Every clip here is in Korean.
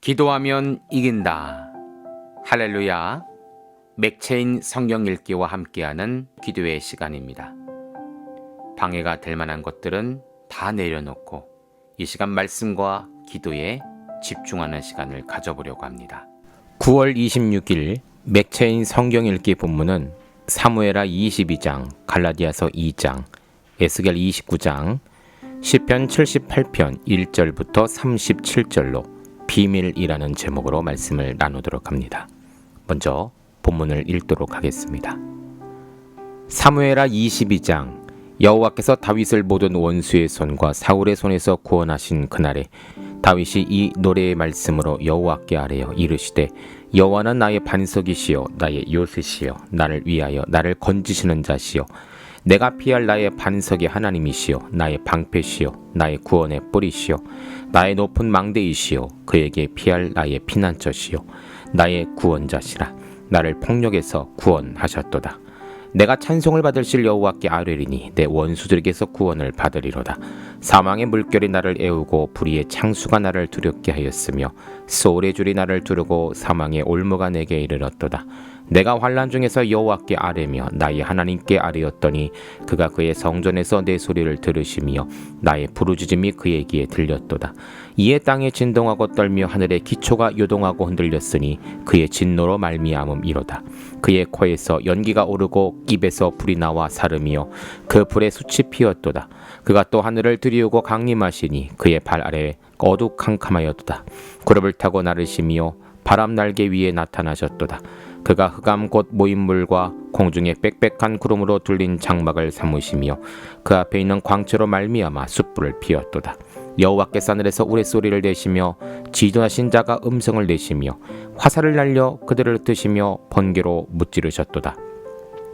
기도하면 이긴다. 할렐루야. 맥체인 성경 읽기와 함께하는 기도의 시간입니다. 방해가 될 만한 것들은 다 내려놓고 이 시간 말씀과 기도에 집중하는 시간을 가져보려고 합니다. 9월 26일 맥체인 성경 읽기 본문은 사무엘하 22장, 갈라디아서 2장, 에스겔 29장, 시편 78편 1절부터 37절로 비밀이라는 제목으로 말씀을 나누도록 합니다. 먼저 본문을 읽도록 하겠습니다. 사무엘하 22장. 여호와께서 다윗을 모든 원수의 손과 사울의 손에서 구원하신 그날에 다윗이 이 노래의 말씀으로 여호와께 아뢰어 이르시되 여호와는 나의 반석이시요 나의 요새시요 나를 위하여 나를 건지시는 자시요 내가 피할 나의 반석의 하나님이시요 나의 방패시요 나의 구원의 뿌리시요 나의 높은 망대이시요 그에게 피할 나의 피난처시요 나의 구원자시라. 나를 폭력에서 구원하셨도다. 내가 찬송을 받으실 여호와께 아뢰리니 내 원수들에게서 구원을 받으리로다. 사망의 물결이 나를 애우고 불의의 창수가 나를 두렵게 하였으며 소울의 줄이 나를 두르고 사망의 올무가 내게 이르렀도다. 내가 환난 중에서 여호와께 아뢰며 나의 하나님께 아뢰었더니 그가 그의 성전에서 내 소리를 들으시며 나의 부르짖음이 그의 귀에 들렸도다. 이에 땅이 진동하고 떨며 하늘의 기초가 요동하고 흔들렸으니 그의 진노로 말미암음이로다. 그의 코에서 연기가 오르고 입에서 불이 나와 사름이요 그 불에 숯이 피었도다. 그가 또 하늘을 들이우고 강림하시니 그의 발 아래 어두캄캄하였도다. 구름을 타고 나르시며 바람 날개 위에 나타나셨도다. 그가 흑암 곧 모인물과 공중에 빽빽한 구름으로 둘린 장막을 삼으시며 그 앞에 있는 광채로 말미암아 숯불을 피웠도다. 여호와께서 하늘에서 우레소리를 내시며 지도하신 자가 음성을 내시며 화살을 날려 그들을 흩으시며 번개로 무찌르셨도다.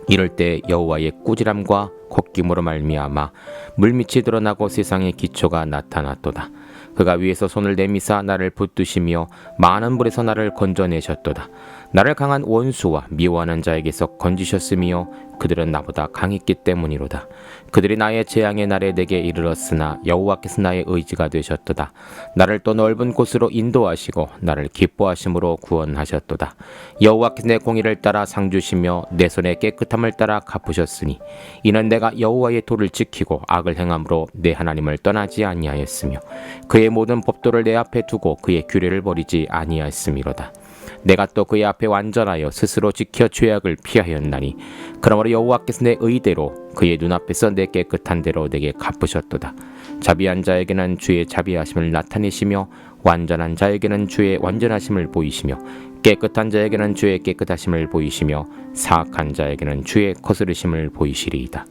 이럴 때 여호와의 꾸지람과 콧김으로 말미암아 물밑이 드러나고 세상의 기초가 나타났도다. 그가 위에서 손을 내미사 나를 붙드시며 많은 불에서 나를 건져내셨도다. 나를 강한 원수와 미워하는 자에게서 건지셨으며 그들은 나보다 강했기 때문이로다. 그들이 나의 재앙의 날에 내게 이르렀으나 여호와께서 나의 의지가 되셨도다. 나를 또 넓은 곳으로 인도하시고 나를 기뻐하심으로 구원하셨도다. 여호와께서 내 공의를 따라 상 주시며 내 손의 깨끗함을 따라 갚으셨으니 이는 내가 여호와의 도를 지키고 악을 행함으로 내 하나님을 떠나지 아니하였으며 그의 모든 법도를 내 앞에 두고 그의 규례를 버리지 아니하였음이로다. 내가 또 그의 앞에 완전하여 스스로 지켜 죄악을 피하였나니 그러므로 여호와께서 내 의대로 그의 눈앞에서 내 깨끗한 대로 내게 갚으셨도다. 자비한 자에게는 주의 자비하심을 나타내시며 완전한 자에게는 주의 완전하심을 보이시며 깨끗한 자에게는 주의 깨끗하심을 보이시며 사악한 자에게는 주의 거스르심을 보이시리이다.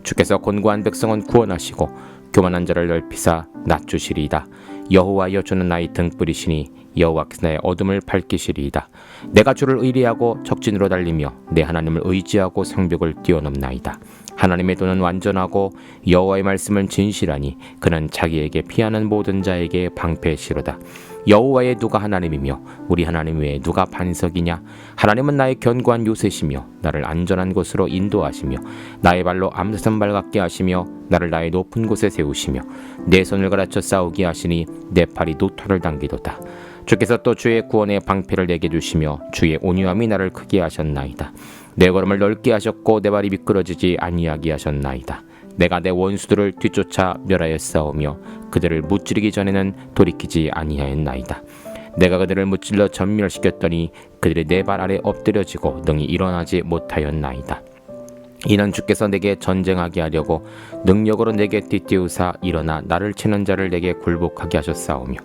주께서 곤고한 백성은 구원하시고 교만한 자를 넓히사 낮추시리이다. 여호와여 주는 나의 등불이시니 여호와께서 나의 어둠을 밝히시리이다. 내가 주를 의리하고 적진으로 달리며 내 하나님을 의지하고 성벽을 뛰어넘나이다. 하나님의 도는 완전하고 여호와의 말씀은 진실하니 그는 자기에게 피하는 모든 자에게 방패시로다. 여호와의 누가 하나님이며 우리 하나님 외에 누가 반석이냐? 하나님은 나의 견고한 요새시며 나를 안전한 곳으로 인도하시며 나의 발로 암사슴발 같게 하시며 나를 나의 높은 곳에 세우시며 내 손을 가라쳐 싸우게 하시니 내 팔이 노토를 당기도다. 주께서 또 주의 구원의 방패를 내게 주시며 주의 온유함이 나를 크게 하셨나이다. 내 걸음을 넓게 하셨고 내 발이 미끄러지지 아니하게 하셨나이다. 내가 내 원수들을 뒤쫓아 멸하였사오며 그들을 무찌르기 전에는 돌이키지 아니하였나이다. 내가 그들을 무찔러 전멸시켰더니 그들이 내 발 아래 엎드려지고 능히 일어나지 못하였나이다. 이는 주께서 내게 전쟁하게 하려고 능력으로 내게 띠띠우사 일어나 나를 치는 자를 내게 굴복하게 하셨사오며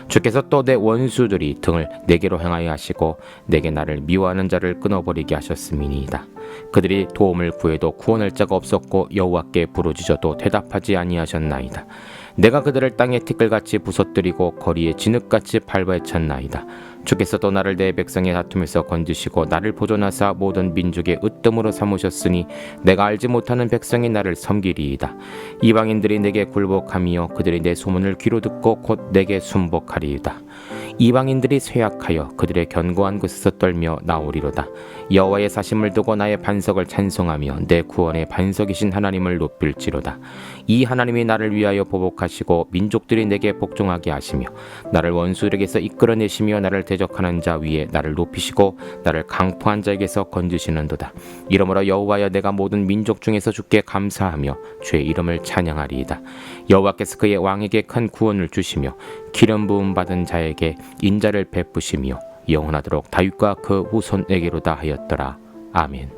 주께서 또 내 원수들이 등을 내게로 향하여 하시고 내게 나를 미워하는 자를 끊어버리게 하셨음이니이다. 그들이 도움을 구해도 구원할 자가 없었고 여호와께 부르짖어도 대답하지 아니하셨나이다. 내가 그들을 땅에 티끌같이 부서뜨리고 거리에 진흙같이 밟아쳤나이다. 주께서도 나를 내 백성의 다툼에서 건지시고 나를 보존하사 모든 민족의 으뜸으로 삼으셨으니 내가 알지 못하는 백성이 나를 섬기리이다. 이방인들이 내게 굴복하며 그들이 내 소문을 귀로 듣고 곧 내게 순복하리이다. 이방인들이 쇠약하여 그들의 견고한 곳에서 떨며 나오리로다. 여호와의 사심을 두고 나의 반석을 찬송하며 내 구원의 반석이신 하나님을 높일지로다. 이 하나님이 나를 위하여 보복하시고 민족들이 내게 복종하게 하시며 나를 원수들에게서 이끌어내시며 나를 대적하는 자 위에 나를 높이시고 나를 강포한 자에게서 건지시는도다. 이러므로 여호와여, 내가 모든 민족 중에서 주께 감사하며 주의 이름을 찬양하리이다. 여호와께서 그의 왕에게 큰 구원을 주시며 기름 부음 받은 자에게 인자를 베푸시며 영원하도록 다윗과 그 후손에게로다 하였더라. 아멘.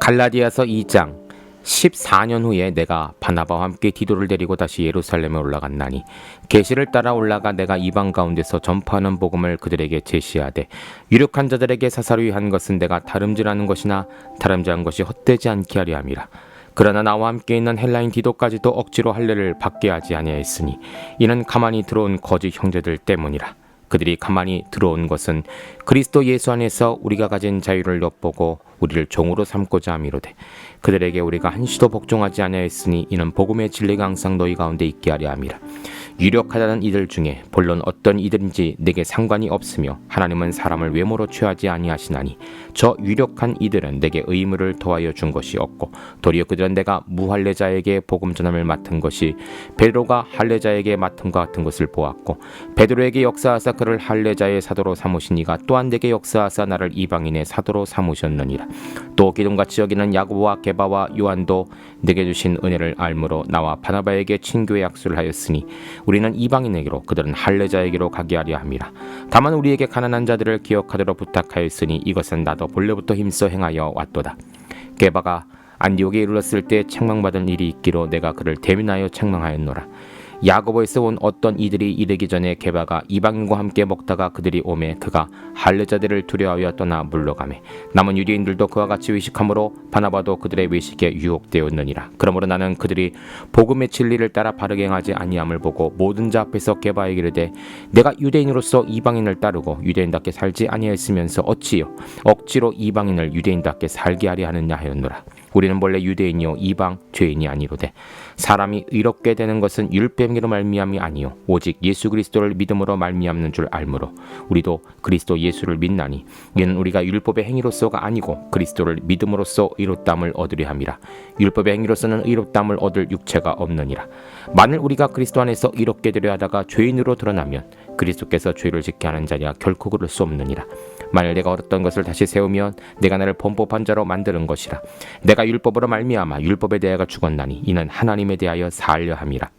갈라디아서 2장. 14년 후에 내가 바나바와 함께 디도를 데리고 다시 예루살렘에 올라갔나니 계시를 따라 올라가 내가 이방 가운데서 전파하는 복음을 그들에게 제시하되 유력한 자들에게 사사로이 한 것은 내가 다름질하는 것이나 다름질한 것이 헛되지 않게 하려 함이라. 그러나 나와 함께 있는 헬라인 디도까지도 억지로 할례를 받게 하지 아니하였으니 이는 가만히 들어온 거짓 형제들 때문이라. 그들이 가만히 들어온 것은 그리스도 예수 안에서 우리가 가진 자유를 엿보고 우리를 종으로 삼고자 함이로되 그들에게 우리가 한시도 복종하지 아니하였으니 이는 복음의 진리가 항상 너희 가운데 있게 하려 함이라. 유력하다는 이들 중에 본론 어떤 이들인지 내게 상관이 없으며 하나님은 사람을 외모로 취하지 아니하시나니 저 유력한 이들은 내게 의무를 더하여 준 것이 없고 도리어 그들은 내가 무할례자에게 복음 전함을 맡은 것이 베드로가 할례자에게 맡음과 같은 것을 보았고 베드로에게 역사하사 그를 할례자의 사도로 삼으신 이가 또한 내게 역사하사 나를 이방인의 사도로 삼으셨느니라. 또 기둥같이 여기는 야고보와 게바와 요한도 내게 주신 은혜를 알므로 나와 바나바에게 친교의 약수를 하였으니 우리는 이방인에게로 그들은 할례자에게로 가게 하려 함이라. 다만 우리에게 가난한 자들을 기억하도록 부탁하였으니 이것은 나도 본래부터 힘써 행하여 왔도다. 게바가 안디옥에 이르렀을 때 책망받은 일이 있기로 내가 그를 대면하여 책망하였노라. 야고보에서 온 어떤 이들이 이르기 전에 게바가 이방인과 함께 먹다가 그들이 오매 그가 할례자들을 두려워하여 떠나 물러가매 남은 유대인들도 그와 같이 외식하므로 바나바도 그들의 외식에 유혹되었느니라. 그러므로 나는 그들이 복음의 진리를 따라 바르게 행하지 아니함을 보고 모든 자 앞에서 게바에게 이르되 내가 유대인으로서 이방인을 따르고 유대인답게 살지 아니하였으면서 어찌요 억지로 이방인을 유대인답게 살게 하려 하느냐 하였노라. 우리는 본래 유대인이요 이방 죄인이 아니로되 사람이 의롭게 되는 것은 율법으로 말미암이 아니요 오직 예수 그리스도를 믿음으로 말미암는 줄 알므로 우리도 그리스도 예수를 믿나니 이는 우리가 율법의 행위로서가 아니고 그리스도를 믿음으로써 의롭다함을 얻으려 함이라. 율법의 행위로서는 의롭다함을 얻을 육체가 없느니라. 만일 우리가 그리스도 안에서 의롭게 되려 하다가 죄인으로 드러나면 그리스도께서 죄를 짓게 하는 자냐 결코 그럴 수 없느니라. 만일 내가 얻었던 것을 다시 세우면 내가 나를 범법한 자로 만드는 것이라. 내가 율법으로 말미암아 율법에 대하여 죽었나니 이는 하나님에 대하여 살려 함이라.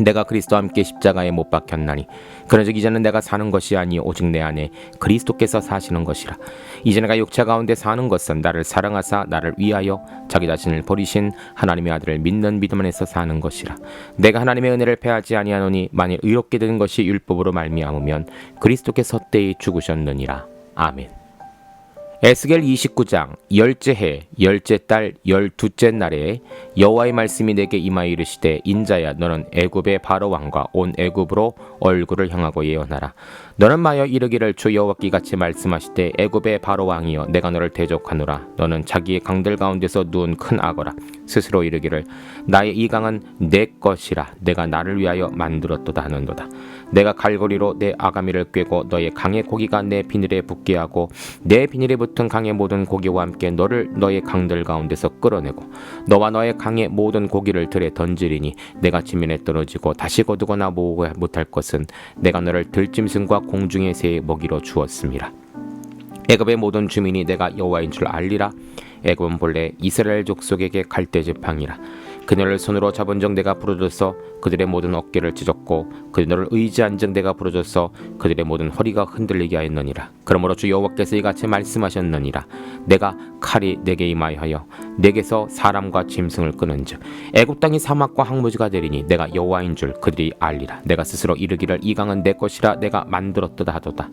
내가 그리스도와 함께 십자가에 못 박혔나니 그런즉 이제는 내가 사는 것이 아니요 오직 내 안에 그리스도께서 사시는 것이라. 이제 내가 육체 가운데 사는 것은 나를 사랑하사 나를 위하여 자기 자신을 버리신 하나님의 아들을 믿는 믿음 안에서 사는 것이라. 내가 하나님의 은혜를 패하지 아니하노니 만일 의롭게 되는 것이 율법으로 말미암으면 그리스도께서 때에 죽으셨느니라. 아멘. 에스겔 29장. 열째 해 열째 달 12째 날에 여호와의 말씀이 내게 임하여 이르시되 인자야 너는 애굽의 바로 왕과 온 애굽으로 얼굴을 향하고 예언하라. 너는 마여 이르기를 주 여호와께 같이 말씀하시되 애굽의 바로 왕이여 내가 너를 대적하노라. 너는 자기의 강들 가운데서 누운 큰 악어라. 스스로 이르기를 나의 이 강은 내 것이라 내가 나를 위하여 만들었도다 하는도다. 내가 갈고리로 내 아가미를 꿰고 너의 강의 고기가 내 비늘에 붙게 하고 내 비늘에 붙은 강의 모든 고기와 함께 너를 너의 강들 가운데서 끌어내고 너와 너의 강의 모든 고기를 들에 던지리니 내가 지면에 떨어지고 다시 거두거나 모으고 못할 것은 내가 너를 들짐승과 공중의 새의 먹이로 주었음이라. 애굽의 모든 주민이 내가 여호와인 줄 알리라. 애굽은 본래 이스라엘 족속에게 갈대 지팡이라. 그녀를 손으로 잡은 적 내가 부러져서 그들의 모든 어깨를 찢었고 그녀를 의지한 적 내가 부러져서 그들의 모든 허리가 흔들리게 하였느니라. 그러므로 주 여호와께서 이같이 말씀하셨느니라. 내가 칼이 내게 임하여 내게서 사람과 짐승을 끄는즉 애굽 땅이 사막과 황무지가 되리니 내가 여호와인 줄 그들이 알리라. 내가 스스로 이르기를 이 강은 내 것이라 내가 만들었도다 하도다.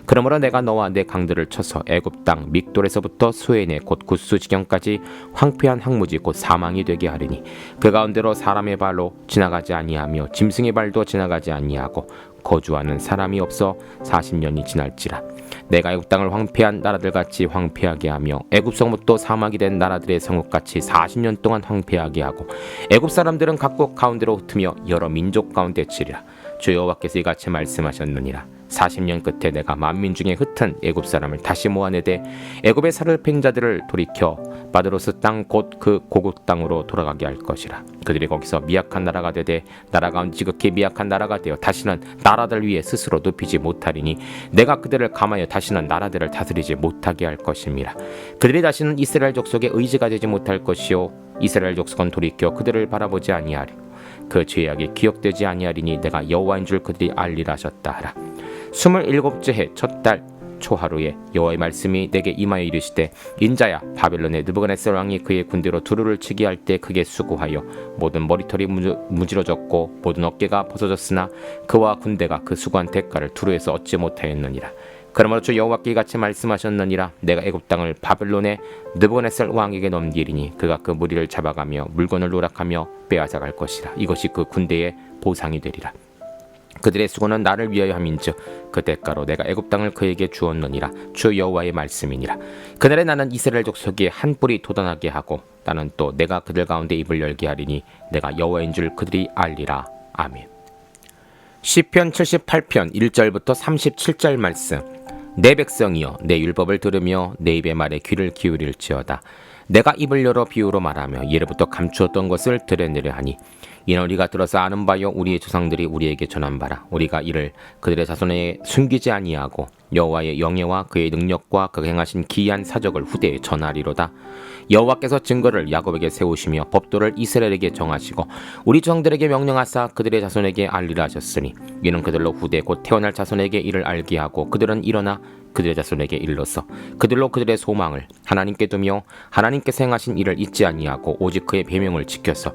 그러므로 내가 너와 내 강들을 쳐서 애굽 땅 믹돌에서부터 수에네 곧 구스 지경까지 황폐한 황무지 곧 사망이 되게 하리니 그 가운데로 사람의 발로 지나가지 아니하며 짐승의 발도 지나가지 아니하고 거주하는 사람이 없어 40년이 지날지라. 내가 애굽 땅을 황폐한 나라들같이 황폐하게 하며 애굽 성읍도 사막이 된 나라들의 성읍같이 40년 동안 황폐하게 하고 애굽 사람들은 각국 가운데로 흩으며 여러 민족 가운데 치리라. 주 여호와께서 이같이 말씀하셨느니라. 40년 끝에 내가 만민 중에 흩은 애굽 사람을 다시 모아내되 애굽의 살을 팬 자들을 돌이켜 바드로스 땅 곧 그 고국 땅으로 돌아가게 할 것이라. 그들이 거기서 미약한 나라가 되되 나라 가운데 지극히 미약한 나라가 되어 다시는 나라들 위에 스스로 눕히지 못하리니 내가 그들을 감하여 다시는 나라들을 다스리지 못하게 할 것임이라. 그들이 다시는 이스라엘 족속의 의지가 되지 못할 것이요 이스라엘 족속은 돌이켜 그들을 바라보지 아니하리. 그 죄악이 기억되지 아니하리니 내가 여호와인 줄 그들이 알리라 하셨다 하라. 27째 해 첫 달 초하루에 여호와의 말씀이 내게 임하여 이르시되 인자야 바벨론의 느부갓네살 왕이 그의 군대로 두루를 치게 할 때 크게 수고하여 모든 머리털이 무지러졌고 모든 어깨가 벗어졌으나 그와 군대가 그 수고한 대가를 두루에서 얻지 못하였느니라. 그러므로 주 여호와께 같이 말씀하셨느니라. 내가 애굽 땅을 바벨론의 느부갓네살 왕에게 넘기리니 그가 그 무리를 잡아가며 물건을 누락하며 빼앗아갈 것이라. 이것이 그 군대의 보상이 되리라. 그들의 수고는 나를 위하여 함인즉 그 대가로 내가 애굽 땅을 그에게 주었느니라. 주 여호와의 말씀이니라. 그날에 나는 이스라엘 족속이 한 뿔이 돋아나게 하고 나는 또 내가 그들 가운데 입을 열게 하리니 내가 여호와인 줄 그들이 알리라. 아멘. 시편 78편 1절부터 37절 말씀. 내 백성이여 내 율법을 들으며 내 입의 말에 귀를 기울일지어다. 내가 입을 열어 비유로 말하며 예로부터 감추었던 것을 드러내려 하니 이는 우리가 들어서 아는 바요 우리의 조상들이 우리에게 전한 바라. 우리가 이를 그들의 자손에 숨기지 아니하고 여호와의 영예와 그의 능력과 그가 행하신 기이한 사적을 후대에 전하리로다. 여호와께서 증거를 야곱에게 세우시며 법도를 이스라엘에게 정하시고 우리 조상들에게 명령하사 그들의 자손에게 알리라 하셨으니 이는 그들로 후대 곧 태어날 자손에게 이를 알게 하고 그들은 일어나 그들의 자손에게 일러서 그들로 그들의 소망을 하나님께 두며 하나님께서 행하신 일을 잊지 아니하고 오직 그의 계명을 지켜서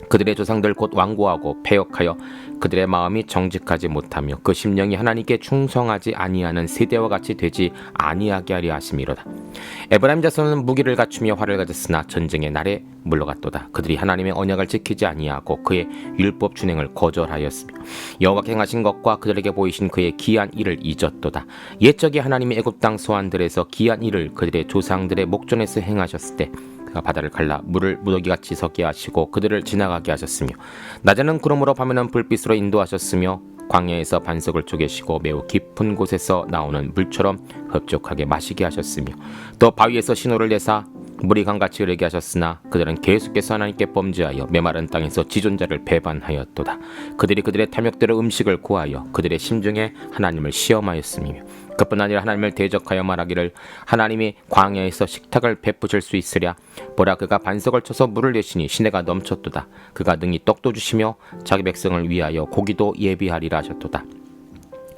그들의 조상들 곧 완고하고 패역하여 그들의 마음이 정직하지 못하며 그 심령이 하나님께 충성하지 아니하는 세대와 같이 되지 아니하게 하려 하심이로다. 에브라임 자손은 무기를 갖추며 활을 가졌으나 전쟁의 날에 물러갔도다. 그들이 하나님의 언약을 지키지 아니하고 그의 율법 준행을 거절하였으며 여호와께 행하신 것과 그들에게 보이신 그의 기이한 일을 잊었도다. 옛적에 하나님이 애굽 땅 소환들에서 기이한 일을 그들의 조상들의 목전에서 행하셨을 때 그가 바다를 갈라 물을 무더기같이 섞게 하시고 그들을 지나가게 하셨으며 낮에는 구름으로 밤에는 불빛으로 인도하셨으며 광야에서 반석을 쪼개시고 매우 깊은 곳에서 나오는 물처럼 흡족하게 마시게 하셨으며 또 바위에서 신호를 내사 물이 강같이 흐르게 하셨으나 그들은 계속해서 하나님께 범죄하여 메마른 땅에서 지존자를 배반하였도다. 그들이 그들의 탐욕대로 음식을 구하여 그들의 심중에 하나님을 시험하였으며 그뿐 아니라 하나님을 대적하여 말하기를 하나님이 광야에서 식탁을 베푸실 수 있으랴. 보라 그가 반석을 쳐서 물을 내시니 시내가 넘쳤도다. 그가 능히 떡도 주시며 자기 백성을 위하여 고기도 예비하리라 하셨도다.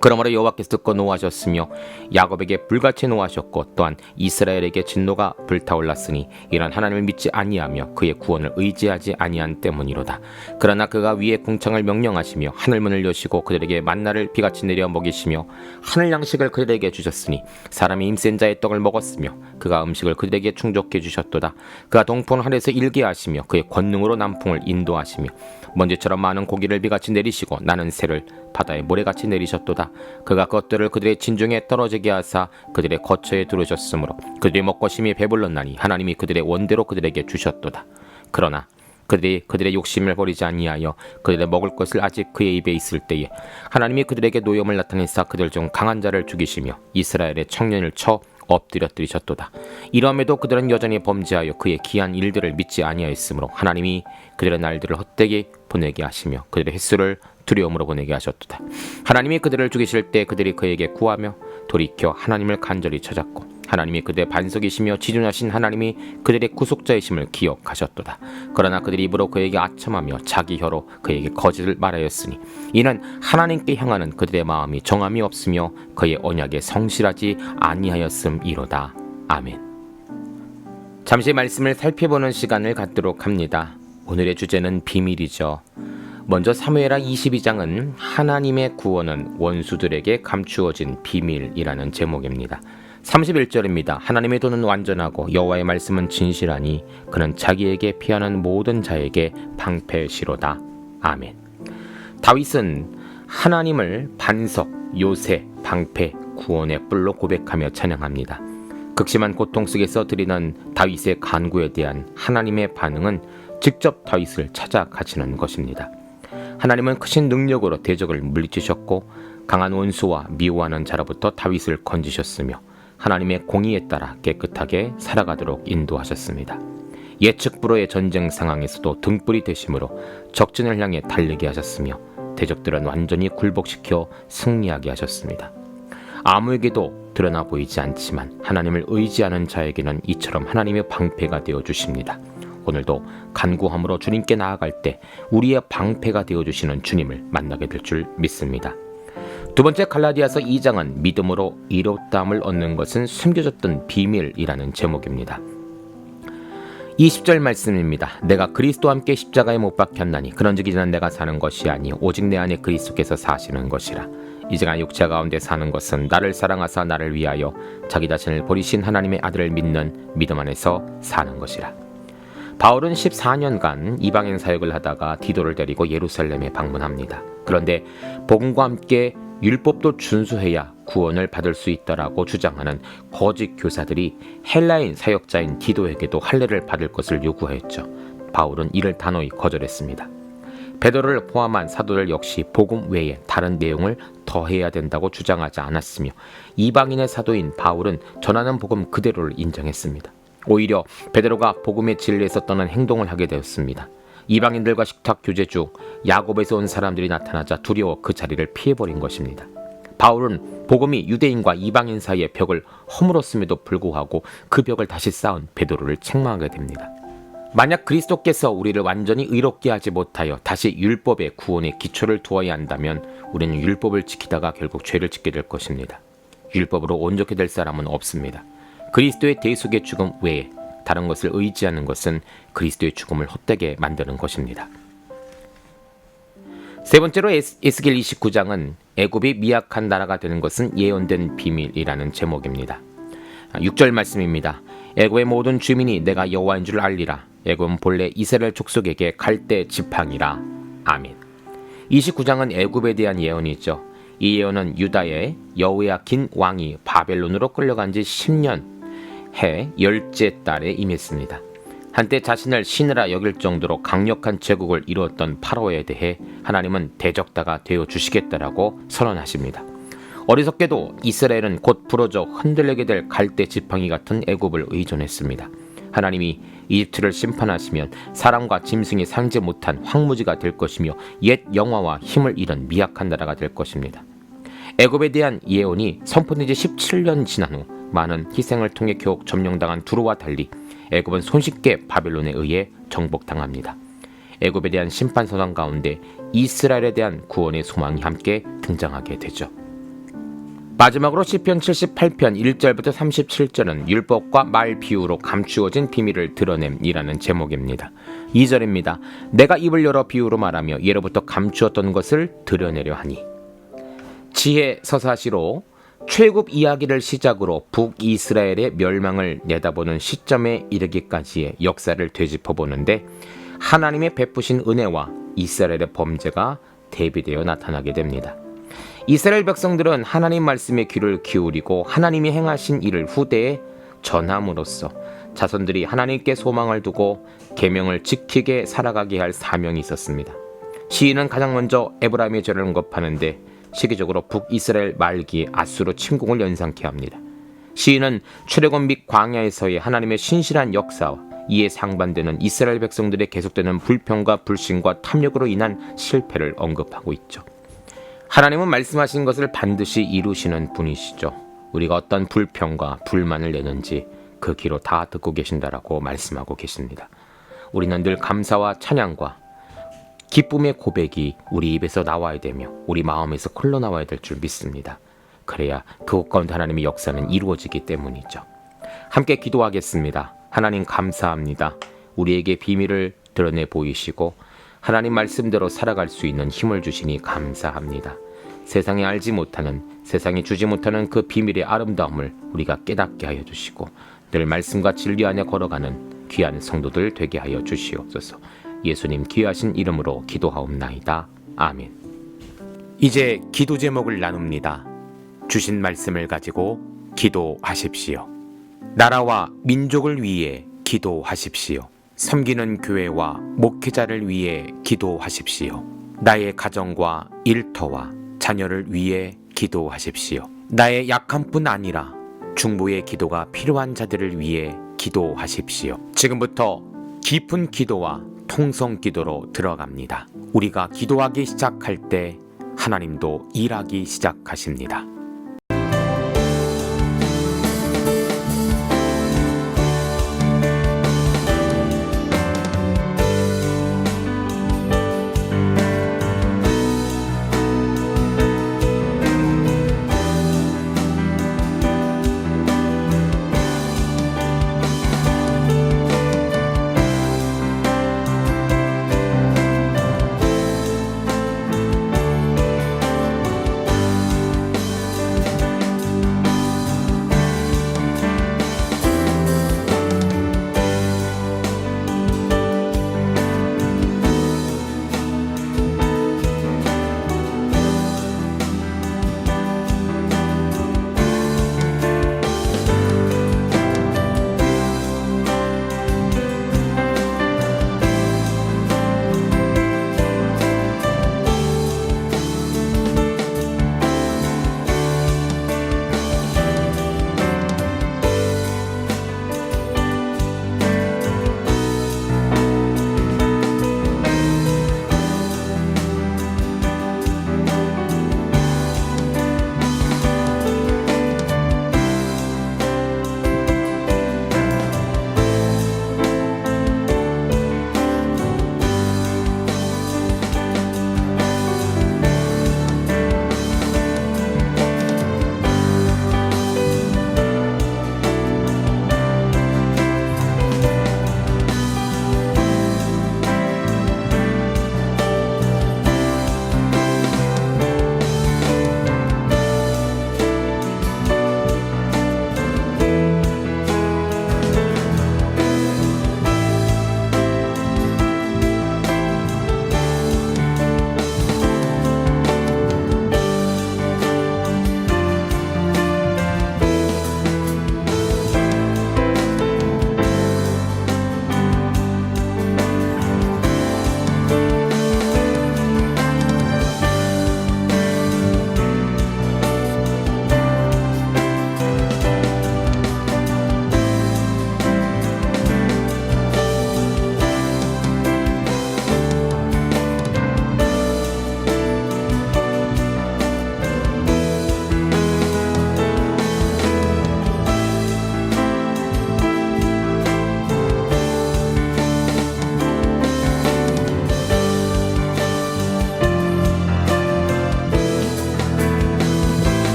그러므로 여호와께서 듣고 노하셨으며 야곱에게 불같이 노하셨고 또한 이스라엘에게 진노가 불타올랐으니 이런 하나님을 믿지 아니하며 그의 구원을 의지하지 아니한 때문이로다. 그러나 그가 위에 궁창을 명령하시며 하늘문을 여시고 그들에게 만나를 비같이 내려 먹이시며 하늘 양식을 그들에게 주셨으니 사람이 힘센 자의 떡을 먹었으며 그가 음식을 그들에게 충족해 주셨도다. 그가 동풍을 하늘에서 일게 하시며 그의 권능으로 남풍을 인도하시며 먼지처럼 많은 고기를 비같이 내리시고 나는 새를 바다에 모래같이 내리셨도다. 그가 그것들을 그들의 진중에 떨어지게 하사 그들의 거처에 두르셨으므로 그들이 먹고 심히 배불렀나니 하나님이 그들의 원대로 그들에게 주셨도다. 그러나 그들이 그들의 욕심을 버리지 아니하여 그들의 먹을 것을 아직 그의 입에 있을 때에 하나님이 그들에게 노염을 나타내사 그들 중 강한 자를 죽이시며 이스라엘의 청년을 쳐 엎드려뜨리셨도다. 이러함에도 그들은 여전히 범죄하여 그의 기한 일들을 믿지 아니하였으므로 하나님이 그들의 날들을 헛되게 보내게 하시며 그들의 횟수를 두려움으로 보내게 하셨도다. 하나님이 그들을 죽이실 때 그들이 그에게 구하며 돌이켜 하나님을 간절히 찾았고 하나님이 그들의 반석이시며 지존하신 하나님이 그들의 구속자이심을 기억하셨도다. 그러나 그들이 입으로 그에게 아첨하며 자기 혀로 그에게 거짓을 말하였으니 이는 하나님께 향하는 그들의 마음이 정함이 없으며 그의 언약에 성실하지 아니하였음이로다. 아멘. 잠시 말씀을 살펴보는 시간을 갖도록 합니다. 오늘의 주제는 비밀이죠. 먼저 사무엘하 22장은 하나님의 구원은 원수들에게 감추어진 비밀이라는 제목입니다. 31절입니다. 하나님의 도는 완전하고 여호와의 말씀은 진실하니 그는 자기에게 피하는 모든 자에게 방패시로다. 아멘. 다윗은 하나님을 반석, 요새, 방패, 구원의 뿔로 고백하며 찬양합니다. 극심한 고통 속에서 드리는 다윗의 간구에 대한 하나님의 반응은 직접 다윗을 찾아가시는 것입니다. 하나님은 크신 능력으로 대적을 물리치셨고 강한 원수와 미워하는 자로부터 다윗을 건지셨으며 하나님의 공의에 따라 깨끗하게 살아가도록 인도하셨습니다. 예측 불허의 전쟁 상황에서도 등불이 되심으로 적진을 향해 달리게 하셨으며 대적들은 완전히 굴복시켜 승리하게 하셨습니다. 아무에게도 드러나 보이지 않지만 하나님을 의지하는 자에게는 이처럼 하나님의 방패가 되어 주십니다. 오늘도 간구함으로 주님께 나아갈 때 우리의 방패가 되어 주시는 주님을 만나게 될 줄 믿습니다. 두 번째 갈라디아서 2장은 믿음으로 이롭다함을 얻는 것은 숨겨졌던 비밀이라는 제목입니다. 20절 말씀입니다. 내가 그리스도와 함께 십자가에 못 박혔나니 그런즉 이제는 내가 사는 것이 아니 오직 내 안에 그리스도께서 사시는 것이라. 이제가 육체 가운데 사는 것은 나를 사랑하사 나를 위하여 자기 자신을 버리신 하나님의 아들을 믿는 믿음 안에서 사는 것이라. 바울은 14년간 이방인 사역을 하다가 디도를 데리고 예루살렘에 방문합니다. 그런데 복음과 함께 율법도 준수해야 구원을 받을 수 있다라고 주장하는 거짓 교사들이 헬라인 사역자인 디도에게도 할례를 받을 것을 요구하였죠. 바울은 이를 단호히 거절했습니다. 베드로를 포함한 사도들 역시 복음 외에 다른 내용을 더해야 된다고 주장하지 않았으며 이방인의 사도인 바울은 전하는 복음 그대로를 인정했습니다. 오히려 베드로가 복음의 진리에서 떠난 행동을 하게 되었습니다. 이방인들과 식탁 교제 중 야곱에서 온 사람들이 나타나자 두려워 그 자리를 피해버린 것입니다. 바울은 복음이 유대인과 이방인 사이의 벽을 허물었음에도 불구하고 그 벽을 다시 쌓은 베드로를 책망하게 됩니다. 만약 그리스도께서 우리를 완전히 의롭게 하지 못하여 다시 율법의 구원의 기초를 두어야 한다면 우리는 율법을 지키다가 결국 죄를 짓게 될 것입니다. 율법으로 온전히 될 사람은 없습니다. 그리스도의 대속의 죽음 외에 다른 것을 의지하는 것은 그리스도의 죽음을 헛되게 만드는 것입니다. 세 번째로 에스겔 29장은 애굽이 미약한 나라가 되는 것은 예언된 비밀이라는 제목입니다. 6절 말씀입니다. 애굽의 모든 주민이 내가 여호와인 줄 알리라. 애굽은 본래 이스라엘 족속에게 갈대 지팡이라. 아멘. 29장은 애굽에 대한 예언이죠. 이 예언은 유다의 여호야긴 왕이 바벨론으로 끌려간 지 10년 해 열째 달에 임했습니다. 한때 자신을 신이라 여길 정도로 강력한 제국을 이루었던 파라오에 대해 하나님은 대적다가 되어 주시겠다라고 선언하십니다. 어리석게도 이스라엘은 곧 부러져 흔들리게 될 갈대 지팡이 같은 애굽을 의존했습니다. 하나님이 이집트를 심판하시면 사람과 짐승이 상지 못한 황무지가 될 것이며 옛 영화와 힘을 잃은 미약한 나라가 될 것입니다. 애굽에 대한 예언이 선포된 지 17년 지난 후 많은 희생을 통해 겨우 점령당한 두로와 달리 애굽은 손쉽게 바벨론에 의해 정복당합니다. 애굽에 대한 심판 선언 가운데 이스라엘에 대한 구원의 소망이 함께 등장하게 되죠. 마지막으로 시편 78편 1절부터 37절은 율법과 말 비유로 감추어진 비밀을 드러냄이라는 제목입니다. 2절입니다. 내가 입을 열어 비유로 말하며 예로부터 감추었던 것을 드러내려 하니. 지혜 서사시로 출애굽 이야기를 시작으로 북이스라엘의 멸망을 내다보는 시점에 이르기까지의 역사를 되짚어보는데 하나님의 베푸신 은혜와 이스라엘의 범죄가 대비되어 나타나게 됩니다. 이스라엘 백성들은 하나님 말씀에 귀를 기울이고 하나님이 행하신 일을 후대에 전함으로써 자손들이 하나님께 소망을 두고 계명을 지키게 살아가게 할 사명이 있었습니다. 시인은 가장 먼저 에브라임의 죄를 언급하는데 시기적으로 북이스라엘 말기에 아수르 침공을 연상케 합니다. 시인은 출애굽 및 광야에서의 하나님의 신실한 역사와 이에 상반되는 이스라엘 백성들의 계속되는 불평과 불신과 탐욕으로 인한 실패를 언급하고 있죠. 하나님은 말씀하신 것을 반드시 이루시는 분이시죠. 우리가 어떤 불평과 불만을 내는지 그 귀로 다 듣고 계신다라고 말씀하고 계십니다. 우리는 늘 감사와 찬양과 기쁨의 고백이 우리 입에서 나와야 되며 우리 마음에서 흘러나와야 될 줄 믿습니다. 그래야 그곳 가운데 하나님의 역사는 이루어지기 때문이죠. 함께 기도하겠습니다. 하나님 감사합니다. 우리에게 비밀을 드러내 보이시고 하나님 말씀대로 살아갈 수 있는 힘을 주시니 감사합니다. 세상이 알지 못하는, 세상이 주지 못하는 그 비밀의 아름다움을 우리가 깨닫게 하여 주시고 늘 말씀과 진리 안에 걸어가는 귀한 성도들 되게 하여 주시옵소서. 예수님 귀하신 이름으로 기도하옵나이다. 아멘. 이제 기도 제목을 나눕니다. 주신 말씀을 가지고 기도하십시오. 나라와 민족을 위해 기도하십시오. 섬기는 교회와 목회자를 위해 기도하십시오. 나의 가정과 일터와 자녀를 위해 기도하십시오. 나의 약함뿐 아니라 중보의 기도가 필요한 자들을 위해 기도하십시오. 지금부터 깊은 기도와 통성 기도로 들어갑니다. 우리가 기도하기 시작할 때 하나님도 일하기 시작하십니다.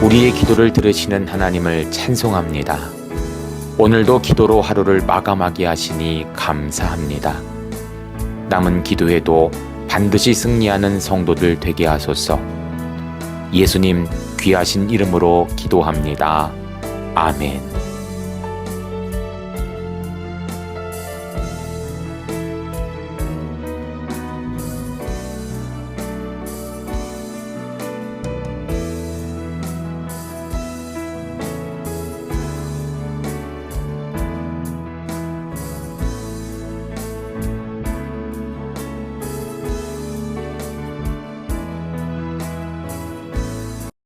우리의 기도를 들으시는 하나님을 찬송합니다. 오늘도 기도로 하루를 마감하게 하시니 감사합니다. 남은 기도에도 반드시 승리하는 성도들 되게 하소서. 예수님 귀하신 이름으로 기도합니다. 아멘.